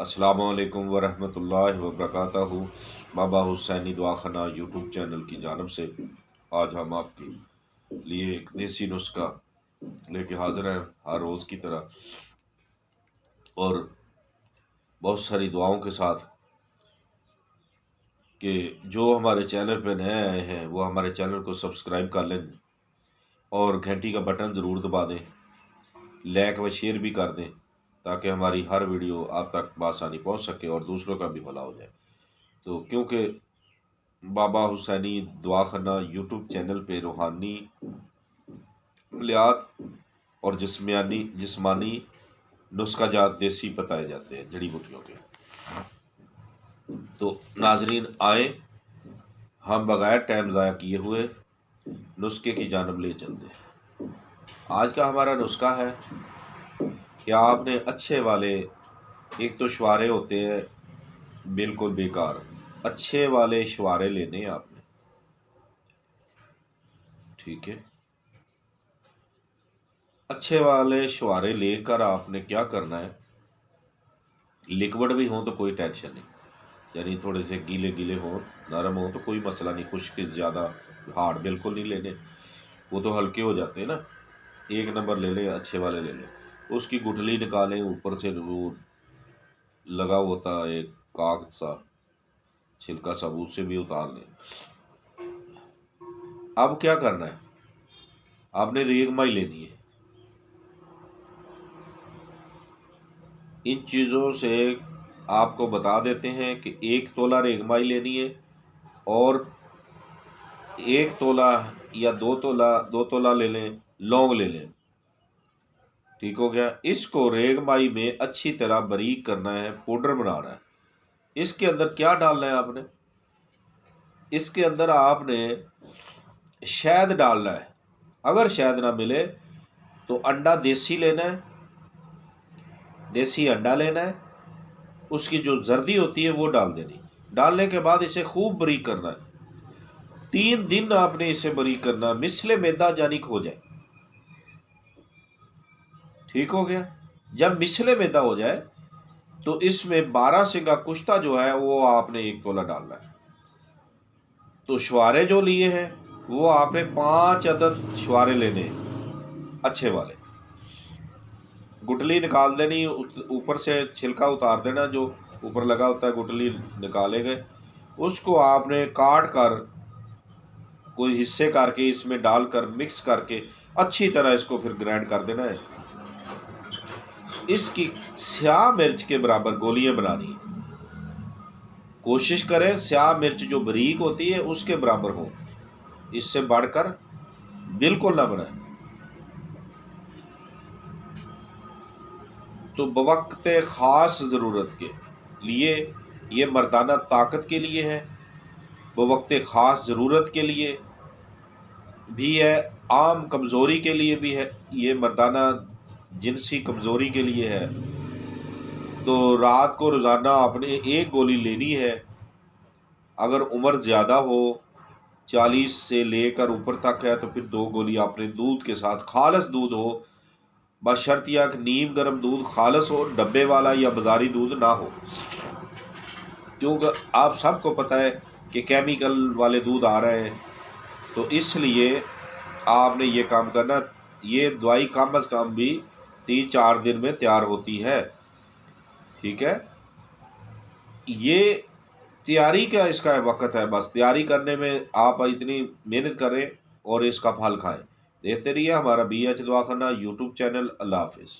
अस्सलामु अलैकुम वरहमतुल्लाहि वबरकातुहू। बाबा हुसैनी दवाखाना यूट्यूब चैनल की जानब से आज हम आपके लिए एक देसी नुस्खा लेके हाजिर हैं, हर रोज़ की तरह, और बहुत सारी दुआओं के साथ। कि जो हमारे चैनल पे नए आए हैं वो हमारे चैनल को सब्सक्राइब कर लें और घंटी का बटन ज़रूर दबा दें, लाइक व शेयर भी कर दें ताकि हमारी हर वीडियो आप तक बआसानी पहुंच सके और दूसरों का भी भला हो जाए। तो क्योंकि बाबा हुसैनी दवाखाना यूट्यूब चैनल पे रूहानी अमलियात और जिस्मानी नुस्खाजात देसी बताए जाते हैं, जड़ी बूटियों के। तो नाजरीन आए, हम बगैर टाइम ज़ाया किए हुए नुस्खे की जानब ले चलते हैं। आज का हमारा नुस्खा है कि आपने अच्छे वाले, एक तो शुआरे होते हैं बिल्कुल बेकार, अच्छे वाले शुआरे लेने हैं आपने, ठीक है। अच्छे वाले शुआरे लेकर आपने क्या करना है, लिक्विड भी हो तो कोई टेंशन नहीं, यानी थोड़े से गीले गीले हो, नरम हो तो कोई मसला नहीं, खुश्क ज़्यादा हार्ड बिल्कुल नहीं लेने, वो तो हल्के हो जाते हैं ना। एक नंबर ले लें, अच्छे वाले ले लें। उसकी गुठली निकालें, ऊपर से वो लगा होता है एक काग सा, छिलका सा, उससे भी उतार लें। अब क्या करना है, आपने रेगमाई लेनी है। इन चीज़ों से आपको बता देते हैं कि 1 तोला रेगमाई लेनी है और 1 तोला या 2 तोला ले लें, लौंग ले लें, ठीक हो गया। इसको रेगमाई में अच्छी तरह बारीक करना है, पाउडर बनाना है। इसके अंदर क्या डालना है आपने, इसके अंदर आपने शहद डालना है। अगर शहद ना मिले तो अंडा देसी लेना है, देसी अंडा लेना है, उसकी जो जर्दी होती है वो डाल देनी। डालने के बाद इसे खूब बारीक करना है। 3 दिन आपने इसे बारीक करना, मिसले मैदा जानिक हो जाए, ठीक हो गया। जब मिसले मैदा हो जाए तो इसमें 12 सिंगा कुश्ता जो है वो आपने 1 तोला डालना है। तो शुआरे जो लिए हैं वो आपने 5 अदद शुआरे लेने, अच्छे वाले। गुठली निकाल देनी, ऊपर से छिलका उतार देना, जो ऊपर लगा होता है गुठली निकाले गए, उसको आपने काट कर कोई हिस्से करके इसमें डालकर मिक्स करके अच्छी तरह इसको फिर ग्राइंड कर देना है। इसकी स्याह मिर्च के बराबर गोलियां बनानी है। कोशिश करें स्याह मिर्च जो बारीक होती है उसके बराबर हो, इससे बढ़कर बिल्कुल ना बनाए। तो बवक्त ख़ास ज़रूरत के लिए, ये मर्दाना ताकत के लिए है, बवक्त ख़ास ज़रूरत के लिए भी है, आम कमज़ोरी के लिए भी है, ये मर्दाना जिनसी कमज़ोरी के लिए है। तो रात को रोज़ाना आपने 1 गोली लेनी है। अगर उम्र ज़्यादा हो, 40 से लेकर ऊपर तक है, तो फिर 2 गोली आपने दूध के साथ, खालस दूध हो, बशर्तिया कि नीम गर्म दूध खालस हो, डब्बे वाला या बाजारी दूध ना हो, क्योंकि आप सबको पता है कि केमिकल वाले दूध आ रहे हैं। तो इसलिए आपने ये काम करना। ये दवाई कम अज़ कम भी 3-4 दिन में तैयार होती है, ठीक है। ये तैयारी का इसका वक्त है, बस तैयारी करने में आप इतनी मेहनत करें और इसका फल खाएं। देखते रहिए हमारा BH दवाखाना यूट्यूब चैनल। अल्लाह हाफिज़।